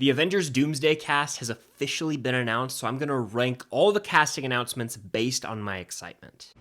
The Avengers Doomsday cast has officially been announced, so I'm going to rank all the casting announcements based on my excitement.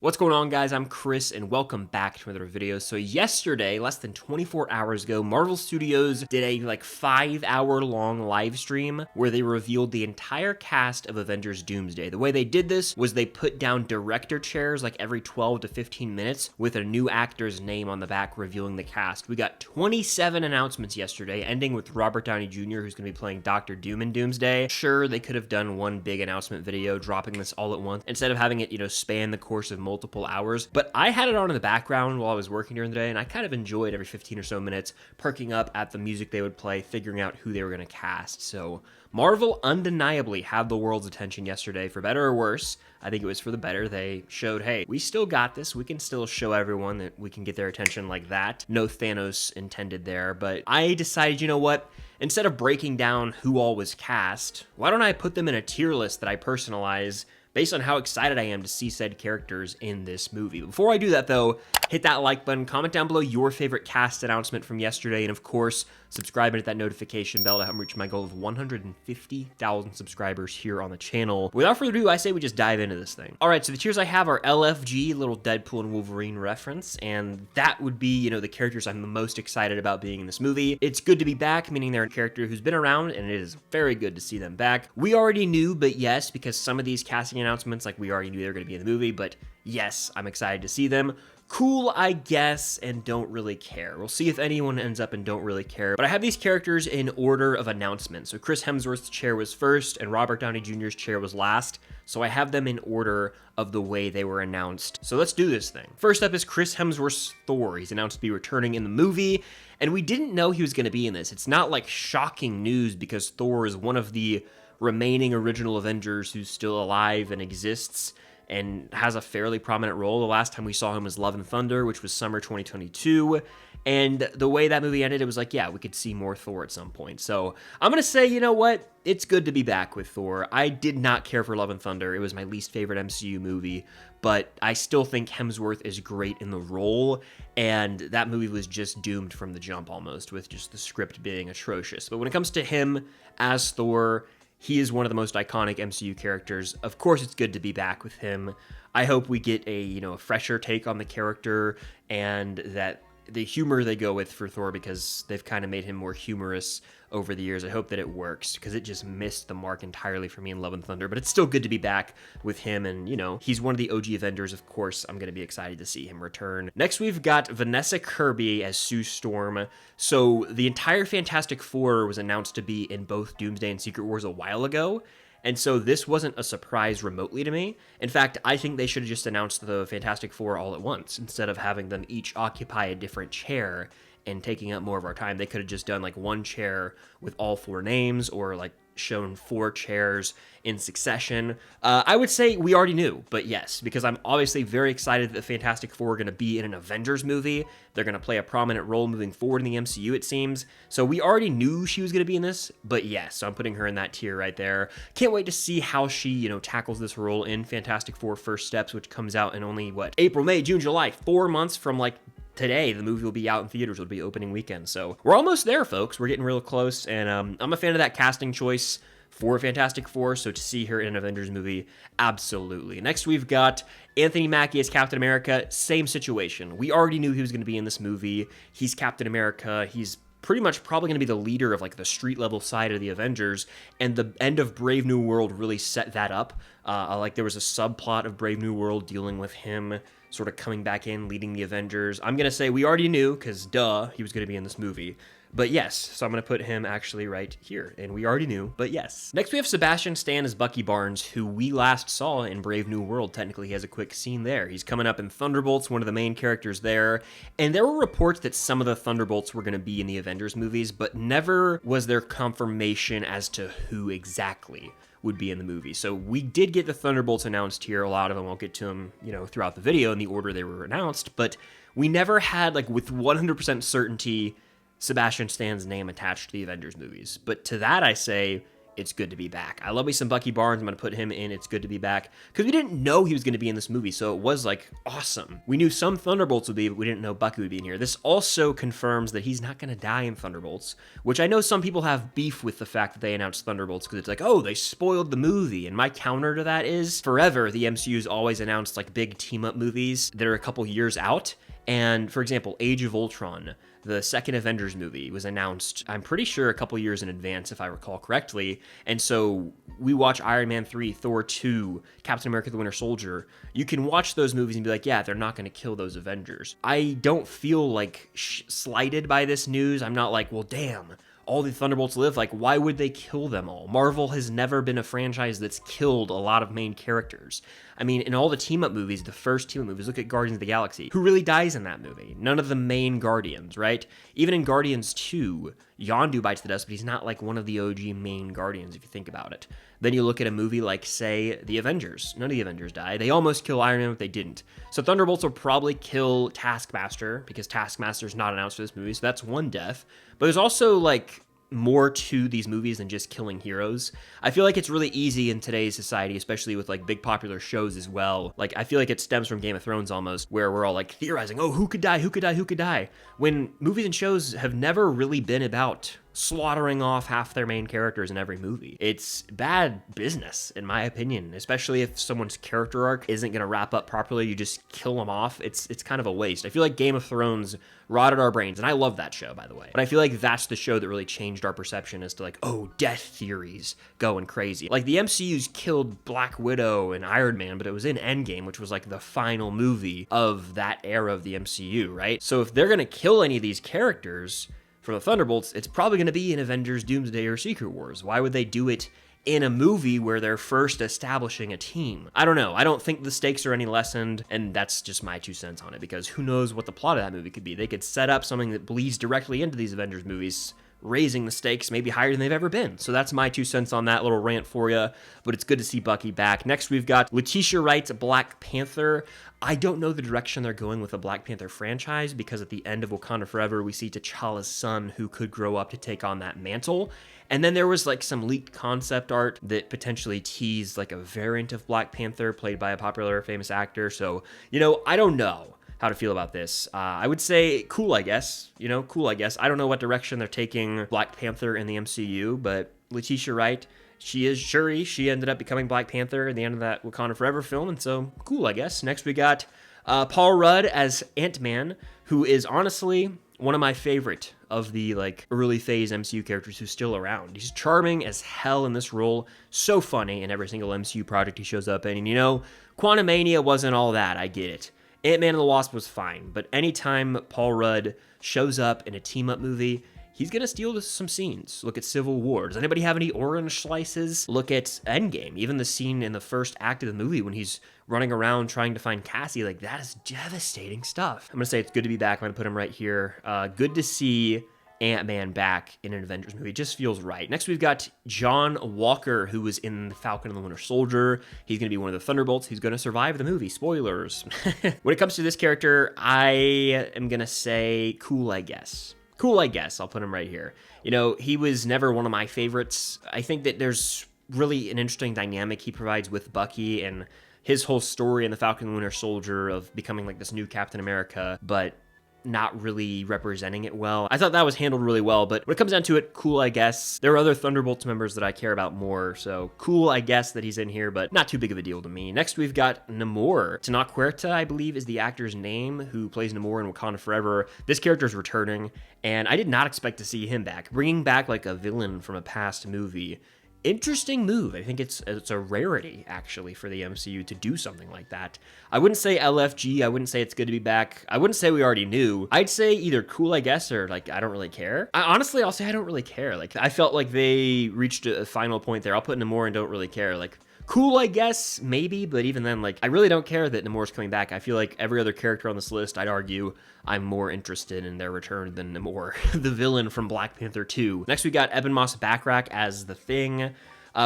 What's going on, guys? I'm Chris, and welcome back to another video. So yesterday, less than 24 hours ago, Marvel Studios did a 5-hour-long live stream where they revealed the entire cast of Avengers Doomsday. The way they did this was they put down director chairs every 12 to 15 minutes with a new actor's name on the back revealing the cast. We got 27 announcements yesterday, ending with Robert Downey Jr., who's going to be playing Dr. Doom in Doomsday. Sure, they could have done one big announcement video, dropping this all at once, instead of having it, span the course of multiple hours, but I had it on in the background while I was working during the day, and I kind of enjoyed every 15 or so minutes perking up at the music they would play, figuring out who they were going to cast. So Marvel undeniably had the world's attention yesterday, for better or worse. I think it was for the better. They showed, hey, we still got this. We can still show everyone that we can get their attention like that. No Thanos intended there, but I decided, you know what? Instead of breaking down who all was cast, why don't I put them in a tier list that I personalize based on how excited I am to see said characters in this movie. Before I do that, though, hit that like button, comment down below your favorite cast announcement from yesterday, and of course, subscribe and hit that notification bell to help me reach my goal of 150,000 subscribers here on the channel. Without further ado, I say we just dive into this thing. All right, so the tiers I have are LFG, little Deadpool and Wolverine reference, and that would be, the characters I'm the most excited about being in this movie. It's good to be back, meaning they're a character who's been around, and it is very good to see them back. We already knew, but yes, because some of these casting announcements, we already knew they were going to be in the movie, but yes, I'm excited to see them. Cool, I guess, and don't really care. We'll see if anyone ends up and don't really care. But I have these characters in order of announcement. So Chris Hemsworth's chair was first, and Robert Downey Jr.'s chair was last. So I have them in order of the way they were announced. So let's do this thing. First up is Chris Hemsworth's Thor. He's announced to be returning in the movie, and we didn't know he was going to be in this. It's not shocking news because Thor is one of the remaining original Avengers who's still alive and exists and has a fairly prominent role. The last time we saw him was Love and Thunder, which was summer 2022. And the way that movie ended, it was yeah, we could see more Thor at some point. So I'm going to say, you know what? It's good to be back with Thor. I did not care for Love and Thunder. It was my least favorite MCU movie, but I still think Hemsworth is great in the role, and that movie was just doomed from the jump almost, with just the script being atrocious. But when it comes to him as Thor, he is one of the most iconic MCU characters. Of course, it's good to be back with him. I hope we get a fresher take on the character, and that the humor they go with for Thor, because they've kind of made him more humorous over the years. I hope that it works, because it just missed the mark entirely for me in Love and Thunder, but it's still good to be back with him, and he's one of the OG Avengers. Of course, I'm going to be excited to see him return. Next, we've got Vanessa Kirby as Sue Storm. So the entire Fantastic Four was announced to be in both Doomsday and Secret Wars a while ago, and so this wasn't a surprise remotely to me. In fact, I think they should have just announced the Fantastic Four all at once, instead of having them each occupy a different chair and taking up more of our time. They could have just done one chair with all four names, or shown 4 chairs in succession. I would say we already knew, but yes, because I'm obviously very excited that the Fantastic Four are going to be in an Avengers movie. They're going to play a prominent role moving forward in the MCU, it seems. So we already knew she was going to be in this, but yes, so I'm putting her in that tier right there. Can't wait to see how she, tackles this role in Fantastic Four First Steps, which comes out in only, April, May, June, July, 4 months from today. The movie will be out in theaters. It'll be opening weekend. So we're almost there, folks. We're getting real close. And I'm a fan of that casting choice for Fantastic Four. So to see her in an Avengers movie, absolutely. Next, we've got Anthony Mackie as Captain America. Same situation. We already knew he was going to be in this movie. He's Captain America. He's pretty much probably going to be the leader of the street level side of the Avengers, and the end of Brave New World really set that up. There was a subplot of Brave New World dealing with him sort of coming back in, leading the Avengers. I'm going to say we already knew, because duh, he was going to be in this movie. But yes, so I'm going to put him actually right here, and we already knew, but yes. Next, we have Sebastian Stan as Bucky Barnes, who we last saw in Brave New World. Technically, he has a quick scene there. He's coming up in Thunderbolts, one of the main characters there, and there were reports that some of the Thunderbolts were going to be in the Avengers movies, but never was there confirmation as to who exactly would be in the movie. So we did get the Thunderbolts announced here. A lot of them, I'll get to them, throughout the video in the order they were announced, but we never had, with 100% certainty, Sebastian Stan's name attached to the Avengers movies. But to that I say, It's Good to Be Back. I love me some Bucky Barnes. I'm going to put him in It's Good to Be Back because we didn't know he was going to be in this movie, so it was like awesome. We knew some Thunderbolts would be, but we didn't know Bucky would be in here. This also confirms that he's not going to die in Thunderbolts, which I know some people have beef with the fact that they announced Thunderbolts because it's like, oh, they spoiled the movie. And my counter to that is, forever, the MCU's always announced like big team-up movies that are a couple years out. And for example, Age of Ultron, the second Avengers movie, was announced, I'm pretty sure, a couple years in advance, if I recall correctly. And so we watch Iron Man 3, Thor 2, Captain America the Winter Soldier. You can watch those movies and be like, yeah, they're not going to kill those Avengers. I don't feel like slighted by this news. I'm not like, well, damn, all the Thunderbolts live. Like, why would they kill them all? Marvel has never been a franchise that's killed a lot of main characters. I mean, in all the team-up movies, the first team-up movies, look at Guardians of the Galaxy. Who really dies in that movie? None of the main Guardians, right? Even in Guardians 2, Yondu bites the dust, but he's not like one of the OG main Guardians, if you think about it. Then you look at a movie like, say, The Avengers. None of the Avengers die. They almost kill Iron Man, but they didn't. So Thunderbolts will probably kill Taskmaster, because Taskmaster's not announced for this movie, so that's one death. But there's also, like, more to these movies than just killing heroes. I feel like it's really easy in today's society, especially with like big popular shows as well. Like, I feel like it stems from Game of Thrones almost, where we're all like theorizing, oh, who could die, who could die, who could die? When movies and shows have never really been about slaughtering off half their main characters in every movie. It's bad business, in my opinion, especially if someone's character arc isn't going to wrap up properly. You just kill them off. It's kind of a waste. I feel like Game of Thrones rotted our brains, and I love that show, by the way. But I feel like that's the show that really changed our perception as to like, oh, death theories going crazy. Like, the MCU's killed Black Widow and Iron Man, but it was in Endgame, which was like the final movie of that era of the MCU, right? So if they're going to kill any of these characters from the Thunderbolts, it's probably going to be in Avengers, Doomsday, or Secret Wars. Why would they do it in a movie where they're first establishing a team? I don't know. I don't think the stakes are any lessened, and that's just my 2 cents on it, because who knows what the plot of that movie could be. They could set up something that bleeds directly into these Avengers movies, raising the stakes maybe higher than they've ever been. So that's my 2 cents on that little rant for you, but it's good to see Bucky back. Next, we've got Letitia Wright's Black Panther. I don't know the direction they're going with the Black Panther franchise, because at the end of Wakanda Forever, we see T'Challa's son who could grow up to take on that mantle. And then there was like some leaked concept art that potentially teased like a variant of Black Panther played by a popular famous actor. So, I don't know how to feel about this. I would say cool, I guess. Cool, I guess. I don't know what direction they're taking Black Panther in the MCU, but Letitia Wright, she is Shuri. She ended up becoming Black Panther at the end of that Wakanda Forever film, and so cool, I guess. Next, we got Paul Rudd as Ant-Man, who is honestly one of my favorite of the like early phase MCU characters who's still around. He's charming as hell in this role, so funny in every single MCU project he shows up in. And Quantumania wasn't all that, I get it. Ant-Man and the Wasp was fine, but anytime Paul Rudd shows up in a team-up movie, he's gonna steal some scenes. Look at Civil War. Does anybody have any orange slices? Look at Endgame. Even the scene in the first act of the movie when he's running around trying to find Cassie, like, that is devastating stuff. I'm gonna say it's good to be back. I'm gonna put him right here. Good to see Ant-Man back in an Avengers movie. It just feels right. Next, we've got John Walker, who was in The Falcon and the Winter Soldier. He's going to be one of the Thunderbolts. He's going to survive the movie. Spoilers. When it comes to this character, I am going to say cool, I guess. Cool, I guess. I'll put him right here. He was never one of my favorites. I think that there's really an interesting dynamic he provides with Bucky and his whole story in The Falcon and the Winter Soldier of becoming like this new Captain America, but not really representing it well. I thought that was handled really well, but when it comes down to it, cool, I guess. There are other Thunderbolts members that I care about more, so cool, I guess, that he's in here, but not too big of a deal to me. Next, we've got Namor. Tenoch Huerta, I believe, is the actor's name, who plays Namor in Wakanda Forever. This character's returning, and I did not expect to see him back. Bringing back, like, a villain from a past movie. Interesting move. I think it's a rarity, actually, for the MCU to do something like that. I wouldn't say LFG. I wouldn't say it's good to be back. I wouldn't say we already knew. I'd say either cool, I guess, or like, I don't really care. Honestly, I'll say I don't really care. Like, I felt like they reached a final point there. I'll put Namor and don't really care. Like, cool, I guess, maybe, but even then, like, I really don't care that Namor's coming back. I feel like every other character on this list, I'd argue, I'm more interested in their return than Namor, the villain from Black Panther 2. Next, we got Ebon Moss-Bachrach as the Thing.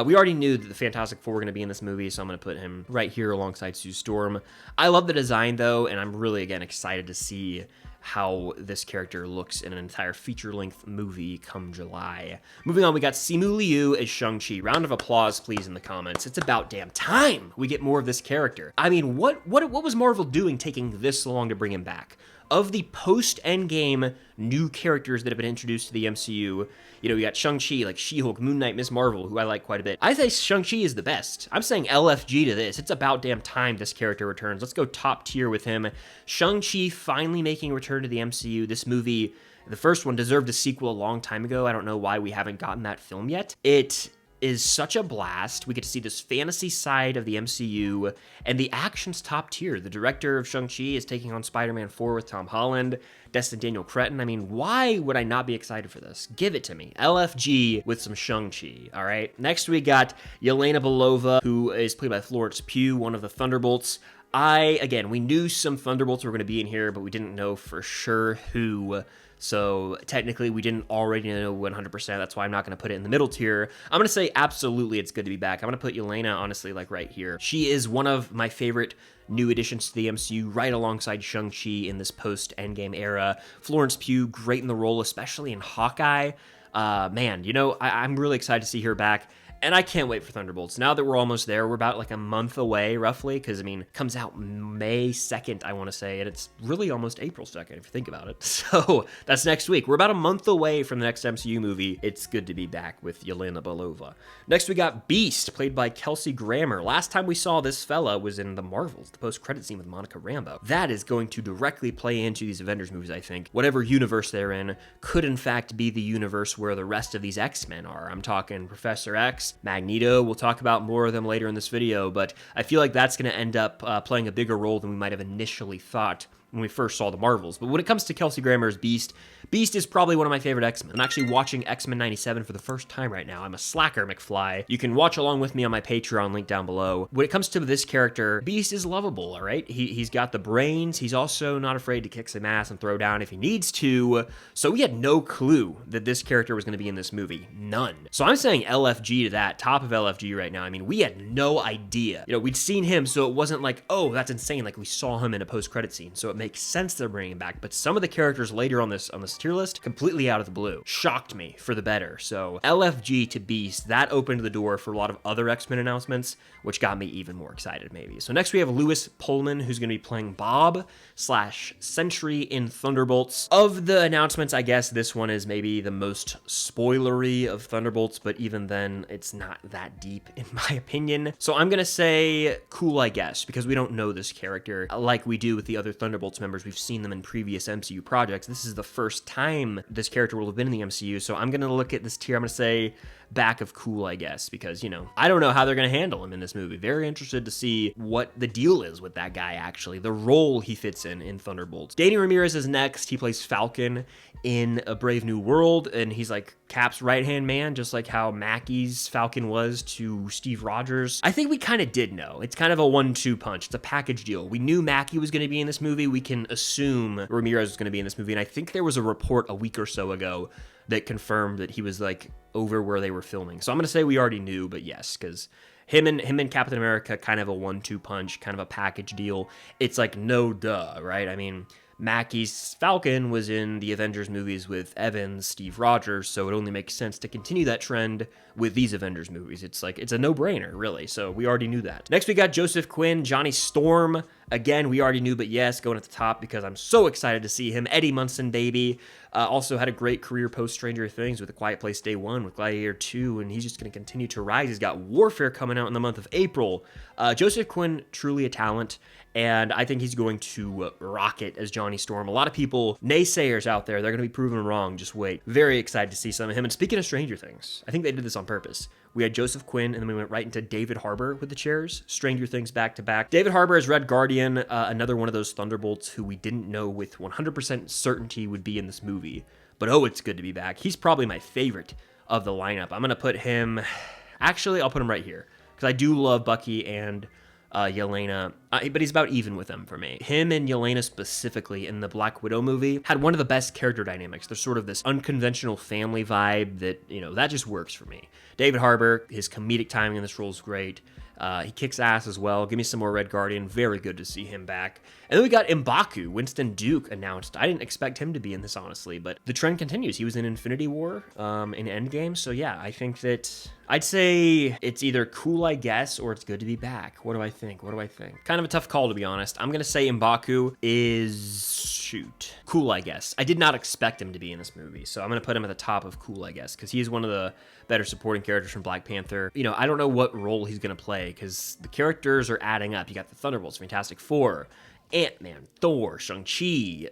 We already knew that the Fantastic Four were going to be in this movie, so I'm going to put him right here alongside Sue Storm. I love the design, though, and I'm really, again, excited to see how this character looks in an entire feature-length movie come July. Moving on, we got Simu Liu as Shang-Chi. Round of applause, please, in the comments. It's about damn time we get more of this character. I mean, what was Marvel doing taking this long to bring him back? Of the post-Endgame new characters that have been introduced to the MCU, you know, we got Shang-Chi, like She-Hulk, Moon Knight, Ms. Marvel, who I like quite a bit. I say Shang-Chi is the best. I'm saying LFG to this. It's about damn time this character returns. Let's go top tier with him. Shang-Chi finally making a return to the MCU. This movie, the first one, deserved a sequel a long time ago. I don't know why we haven't gotten that film yet. It is such a blast. We get to see this fantasy side of the MCU, and the action's top tier. The director of Shang-Chi is taking on Spider-Man 4 with Tom Holland, Destin Daniel Cretton. I mean, why would I not be excited for this? Give it to me. LFG with some Shang-Chi, all right? Next, we got Yelena Belova, who is played by Florence Pugh, one of the Thunderbolts. Again, we knew some Thunderbolts were going to be in here, but we didn't know for sure who. So technically, we didn't already know 100%. That's why I'm not going to put it in the middle tier. I'm going to say absolutely it's good to be back. I'm going to put Yelena, honestly, like right here. She is one of my favorite new additions to the MCU, right alongside Shang-Chi in this post-Endgame era. Florence Pugh, great in the role, especially in Hawkeye. Man, you know, I'm really excited to see her back. And I can't wait for Thunderbolts. Now that we're almost there, we're about like a month away, roughly, because, I mean, it comes out May 2nd, I want to say, and it's really almost April 2nd, if you think about it. So that's next week. We're about a month away from the next MCU movie. It's good to be back with Yelena Belova. Next, we got Beast, played by Kelsey Grammer. Last time we saw this fella was in The Marvels, the post-credit scene with Monica Rambeau. That is going to directly play into these Avengers movies, I think. Whatever universe they're in could, in fact, be the universe where the rest of these X-Men are. I'm talking Professor X, Magneto. We'll talk about more of them later in this video, but I feel like that's going to end up playing a bigger role than we might have initially thought when we first saw the Marvels. But when it comes to Kelsey Grammer's Beast, Beast is probably one of my favorite X-Men. I'm actually watching X-Men 97 for the first time right now. I'm a slacker, McFly. You can watch along with me on my Patreon, link down below. When it comes to this character, Beast is lovable, all right? He's got the brains. He's also not afraid to kick some ass and throw down if he needs to. So we had no clue that this character was going to be in this movie. None. So I'm saying LFG to that, top of LFG right now. I mean, we had no idea. You know, we'd seen him, so it wasn't like, oh, that's insane. Like we saw him in a post-credit scene. So it makes sense they're bringing him back. But some of the characters later on this tier list, completely out of the blue. Shocked me for the better. So LFG to Beast, that opened the door for a lot of other X-Men announcements, which got me even more excited maybe. So next we have Louis Pullman, who's going to be playing Bob / Sentry in Thunderbolts. Of the announcements, I guess this one is maybe the most spoilery of Thunderbolts, but even then, it's not that deep in my opinion. So I'm going to say cool, I guess, because we don't know this character like we do with the other Thunderbolts members. We've seen them in previous MCU projects. This is the first time this character will have been in the MCU, so I'm going to look at this tier. I'm going to say back of cool, I guess, because, you know, I don't know how they're going to handle him in this movie. Very interested to see what the deal is with that guy, actually, the role he fits in Thunderbolts. Danny Ramirez is next. He plays Falcon in A Brave New World, and he's like Cap's right-hand man, just like how Mackie's Falcon was to Steve Rogers. I think we kind of did know. It's kind of a 1-2 punch. It's a package deal. We knew Mackie was going to be in this movie. We can assume Ramirez was going to be in this movie, and I think there was a report a week or so ago that confirmed that he was like over where they were filming. So I'm going to say we already knew, but yes, because him and Captain America, kind of a 1-2 punch, kind of a package deal. It's like no duh, right? I mean, Mackie's Falcon was in the Avengers movies with Evans, Steve Rogers, so it only makes sense to continue that trend with these Avengers movies. It's like, it's a no-brainer, really, so we already knew that. Next, we got Joseph Quinn, Johnny Storm. Again, we already knew, but yes, going at the top because I'm so excited to see him. Eddie Munson, baby. Also had a great career post-Stranger Things with A Quiet Place Day 1, with Gladiator 2, and he's just going to continue to rise. He's got Warfare coming out in the month of April. Joseph Quinn, truly a talent, and I think he's going to rock it as Johnny Storm. A lot of people, naysayers out there, they're going to be proven wrong. Just wait. Very excited to see some of him. And speaking of Stranger Things, I think they did this on purpose. We had Joseph Quinn, and then we went right into David Harbour with the chairs. Stranger Things back to back. David Harbour as Red Guardian, another one of those Thunderbolts who we didn't know with 100% certainty would be in this movie. But oh, it's good to be back. He's probably my favorite of the lineup. I'm going to put him... Actually, I'll put him right here, because I do love Bucky and Yelena, but he's about even with them for me. Him and Yelena specifically in the Black Widow movie had one of the best character dynamics. There's sort of this unconventional family vibe that, you know, that just works for me. David Harbour, his comedic timing in this role is great. He kicks ass as well. Give me some more Red Guardian. Very good to see him back. And then we got M'Baku, Winston Duke, announced. I didn't expect him to be in this, honestly, but the trend continues. He was in Infinity War, in Endgame, so yeah, I think that I'd say it's either cool, I guess, or it's good to be back. What do I think? Kind of a tough call, to be honest. I'm gonna say M'Baku is, shoot, cool, I guess. I did not expect him to be in this movie, so I'm gonna put him at the top of cool, I guess, because he is one of the better supporting characters from Black Panther. You know, I don't know what role he's gonna play, because the characters are adding up. You got the Thunderbolts, Fantastic Four, Ant-Man, Thor, Shang-Chi.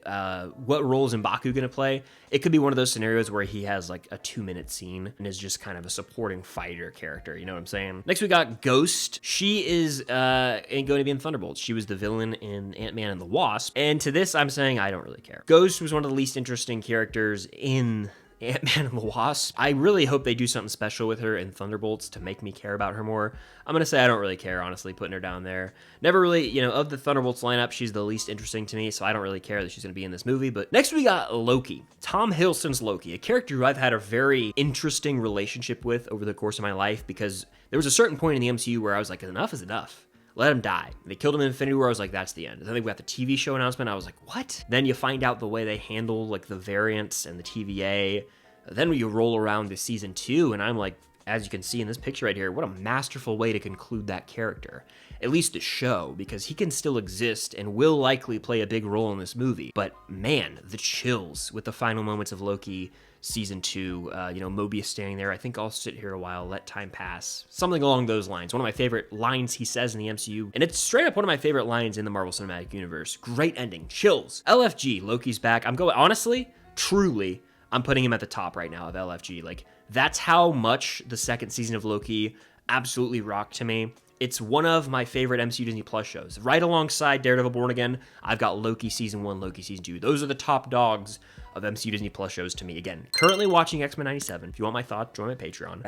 What role is M'Baku gonna play? It could be one of those scenarios where he has like a 2-minute scene and is just kind of a supporting fighter character, you know what I'm saying? Next we got Ghost. She is going to be in Thunderbolts. She was the villain in Ant-Man and the Wasp. And to this, I'm saying I don't really care. Ghost was one of the least interesting characters in Ant-Man and the Wasp. I really hope they do something special with her in Thunderbolts to make me care about her more. I'm gonna say I don't really care, honestly, putting her down there. Never really, you know, of the Thunderbolts lineup, she's the least interesting to me, so I don't really care that she's gonna be in this movie. But next we got Loki. Tom Hiddleston's Loki, a character who I've had a very interesting relationship with over the course of my life, because there was a certain point in the MCU where I was like, enough is enough. Let him die. They killed him in Infinity War. I was like, that's the end. And then they got the TV show announcement. I was like, what? Then you find out the way they handle like the variants and the TVA. Then you roll around to season 2, and I'm like, as you can see in this picture right here, what a masterful way to conclude that character. At least the show, because he can still exist and will likely play a big role in this movie. But man, the chills with the final moments of Loki season 2, you know, Mobius standing there, I think I'll sit here a while, let time pass. Something along those lines. One of my favorite lines he says in the MCU, and it's straight up one of my favorite lines in the Marvel Cinematic Universe. Great ending, chills. LFG, Loki's back. I'm going, honestly, truly, I'm putting him at the top right now of LFG. Like, that's how much the second season of Loki absolutely rocked to me. It's one of my favorite MCU Disney Plus shows. Right alongside Daredevil Born Again, I've got Loki Season 1, Loki Season 2. Those are the top dogs of MCU Disney Plus shows to me. Again, currently watching X-Men 97. If you want my thoughts, join my Patreon.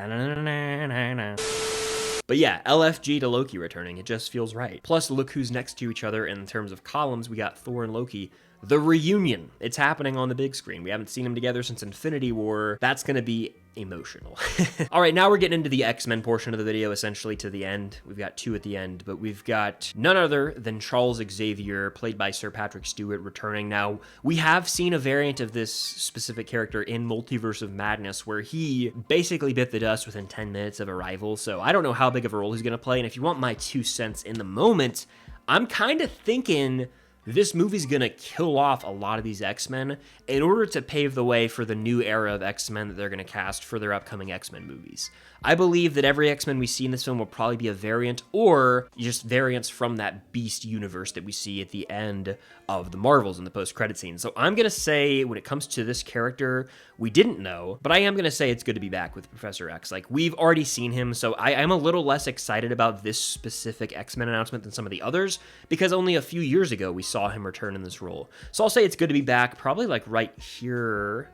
But yeah, LFG to Loki returning. It just feels right. Plus, look who's next to each other in terms of columns. We got Thor and Loki. The reunion. It's happening on the big screen. We haven't seen them together since Infinity War. That's going to be emotional. All right, now we're getting into the X-Men portion of the video, essentially to the end. We've got 2 at the end, but we've got none other than Charles Xavier, played by Sir Patrick Stewart, returning. Now, we have seen a variant of this specific character in Multiverse of Madness, where he basically bit the dust within 10 minutes of arrival, so I don't know how big of a role he's going to play, and if you want my 2 cents in the moment, I'm kind of thinking this movie's gonna kill off a lot of these X-Men in order to pave the way for the new era of X-Men that they're gonna cast for their upcoming X-Men movies. I believe that every X-Men we see in this film will probably be a variant, or just variants from that Beast universe that we see at the end of the Marvels in the post-credit scene. So I'm gonna say, when it comes to this character, we didn't know, but I am gonna say it's good to be back with Professor X. Like, we've already seen him, so I am a little less excited about this specific X-Men announcement than some of the others, because only a few years ago we saw him return in this role. So I'll say it's good to be back, probably like right here.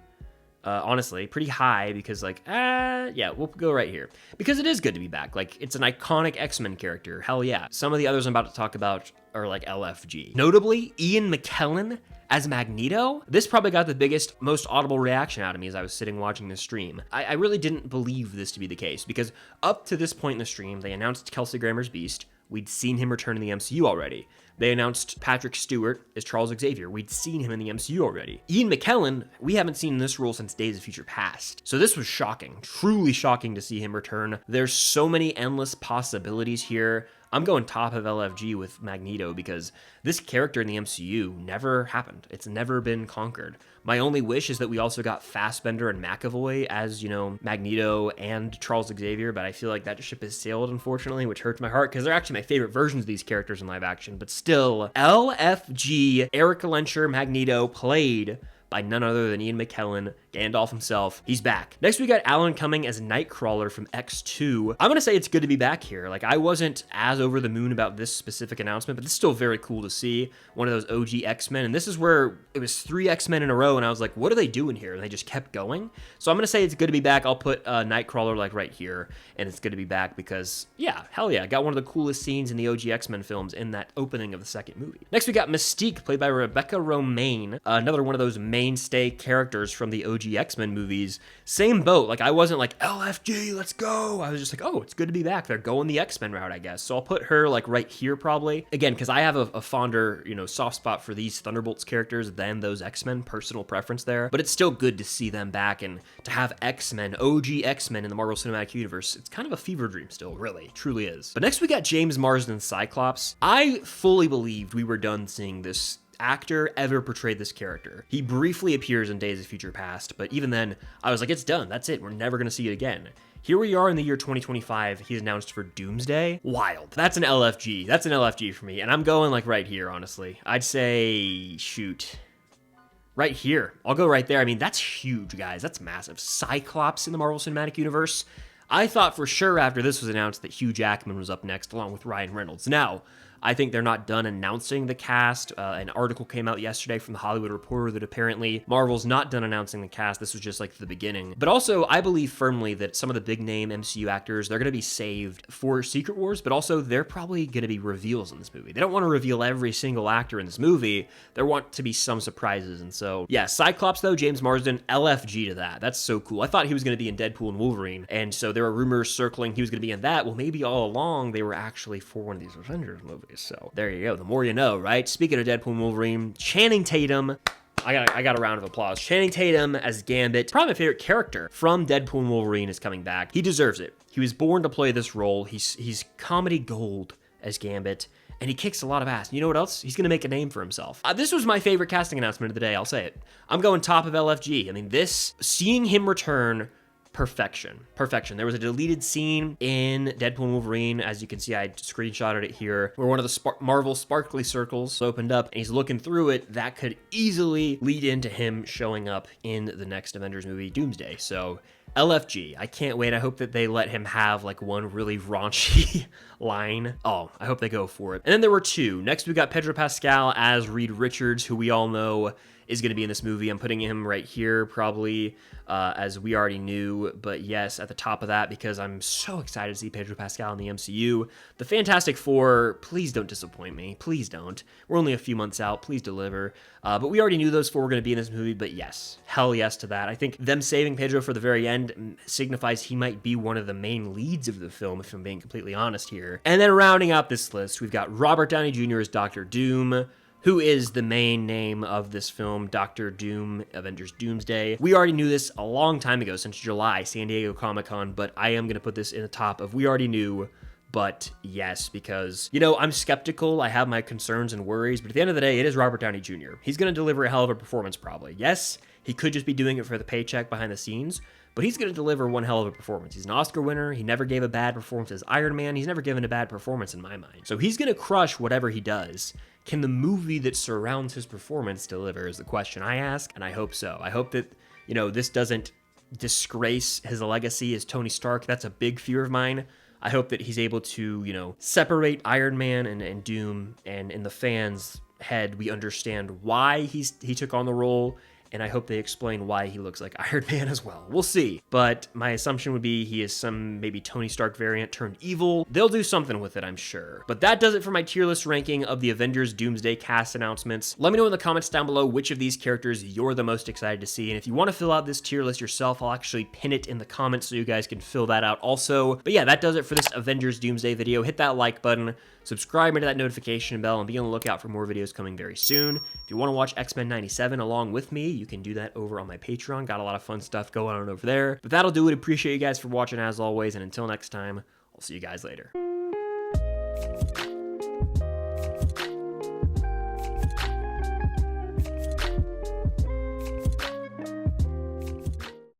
Honestly, pretty high, because like, yeah, we'll go right here. Because it is good to be back. Like, it's an iconic X-Men character. Hell yeah. Some of the others I'm about to talk about are like LFG. Notably, Ian McKellen as Magneto. This probably got the biggest, most audible reaction out of me as I was sitting watching the stream. I really didn't believe this to be the case, because up to this point in the stream, they announced Kelsey Grammer's Beast. We'd seen him return in the MCU already. They announced Patrick Stewart as Charles Xavier. We'd seen him in the MCU already. Ian McKellen, we haven't seen in this role since Days of Future Past. So this was shocking, truly shocking to see him return. There's so many endless possibilities here. I'm going top of LFG with Magneto, because this character in the MCU never happened. It's never been conquered. My only wish is that we also got Fassbender and McAvoy as, you know, Magneto and Charles Xavier, but I feel like that ship has sailed, unfortunately, which hurts my heart, because they're actually my favorite versions of these characters in live action. But still, LFG, Eric Lencher, Magneto, played by none other than Ian McKellen, Gandalf himself. He's back. Next, we got Alan Cumming as Nightcrawler from X2. I'm gonna say it's good to be back here. Like, I wasn't as over the moon about this specific announcement, but it's still very cool to see one of those OG X-Men. And this is where it was 3 X-Men in a row, and I was like, what are they doing here? And they just kept going. So I'm gonna say it's good to be back. I'll put Nightcrawler like right here, and it's good to be back because, yeah, hell yeah, got one of the coolest scenes in the OG X-Men films in that opening of the second movie. Next, we got Mystique, played by Rebecca Romaine, another one of those mainstay characters from the OG OG X-Men movies, same boat. Like, I wasn't like, LFG, let's go. I was just like, oh, it's good to be back. They're going the X-Men route, I guess. So I'll put her like right here probably. Again, because I have a fonder, soft spot for these Thunderbolts characters than those X-Men, personal preference there. But it's still good to see them back and to have X-Men, OG X-Men in the Marvel Cinematic Universe. It's kind of a fever dream still, really. It truly is. But next we got James Marsden's Cyclops. I fully believed we were done seeing this actor ever portrayed this character. He briefly appears in Days of Future Past, but even then, I was like, it's done. That's it. We're never going to see it again. Here we are in the year 2025. He's announced for Doomsday. Wild. That's an LFG. That's an LFG for me. And I'm going like right here, honestly. I'd say, shoot, right here. I'll go right there. I mean, that's huge, guys. That's massive. Cyclops in the Marvel Cinematic Universe. I thought for sure after this was announced that Hugh Jackman was up next along with Ryan Reynolds. Now, I think they're not done announcing the cast. An article came out yesterday from the Hollywood Reporter that apparently Marvel's not done announcing the cast. This was just like the beginning. But also, I believe firmly that some of the big name MCU actors, they're going to be saved for Secret Wars, but also they're probably going to be reveals in this movie. They don't want to reveal every single actor in this movie. There want to be some surprises. And so, yeah, Cyclops though, James Marsden, LFG to that. That's so cool. I thought he was going to be in Deadpool and Wolverine. And so there were rumors circling he was going to be in that. Well, maybe all along they were actually for one of these Avengers movies. So there you go. The more you know, right? Speaking of Deadpool and Wolverine, Channing Tatum. I got a round of applause. Channing Tatum as Gambit, probably my favorite character from Deadpool and Wolverine, is coming back. He deserves it. He was born to play this role. He's comedy gold as Gambit, and he kicks a lot of ass. And you know what else? He's going to make a name for himself. This was my favorite casting announcement of the day. I'll say it. I'm going top of LFG. I mean, seeing him return, perfection. There was a deleted scene in Deadpool and Wolverine. As you can see, I screenshotted it here, where one of the Marvel sparkly circles opened up and he's looking through it. That could easily lead into him showing up in the next Avengers movie, Doomsday. So LFG, I can't wait. I hope that they let him have like one really raunchy line. Oh, I hope they go for it. And then there were two. Next, we got Pedro Pascal as Reed Richards, who we all know is going to be in this movie. I'm putting him right here, probably, as we already knew. But yes, at the top of that, because I'm so excited to see Pedro Pascal in the MCU. The Fantastic Four, please don't disappoint me. Please don't. We're only a few months out. Please deliver. But we already knew those four were going to be in this movie. But yes, hell yes to that. I think them saving Pedro for the very end signifies he might be one of the main leads of the film, if I'm being completely honest here. And then rounding out this list, we've got Robert Downey Jr. as Dr. Doom, who is the main name of this film, Doctor Doom, Avengers Doomsday. We already knew this a long time ago, since July, San Diego Comic-Con, but I am going to put this in the top of we already knew, but yes, because, I'm skeptical, I have my concerns and worries, but at the end of the day, it is Robert Downey Jr. He's going to deliver a hell of a performance, probably. Yes, he could just be doing it for the paycheck behind the scenes, but he's going to deliver one hell of a performance. He's an Oscar winner. He never gave a bad performance as Iron Man. He's never given a bad performance in my mind. So he's going to crush whatever he does. Can the movie that surrounds his performance deliver is the question I ask, and I hope so. I hope that, this doesn't disgrace his legacy as Tony Stark. That's a big fear of mine. I hope that he's able to, separate Iron Man and Doom, and in the fans' head, we understand why he took on the role, and I hope they explain why he looks like Iron Man as well. We'll see. But my assumption would be he is some maybe Tony Stark variant turned evil. They'll do something with it, I'm sure. But that does it for my tier list ranking of the Avengers Doomsday cast announcements. Let me know in the comments down below which of these characters you're the most excited to see. And if you want to fill out this tier list yourself, I'll actually pin it in the comments so you guys can fill that out also. But yeah, that does it for this Avengers Doomsday video. Hit that like button, subscribe to that notification bell, and be on the lookout for more videos coming very soon. If you want to watch X-Men 97 along with me, you can do that over on my Patreon. Got a lot of fun stuff going on over there. But that'll do it. Appreciate you guys for watching as always, and until next time, I'll see you guys later.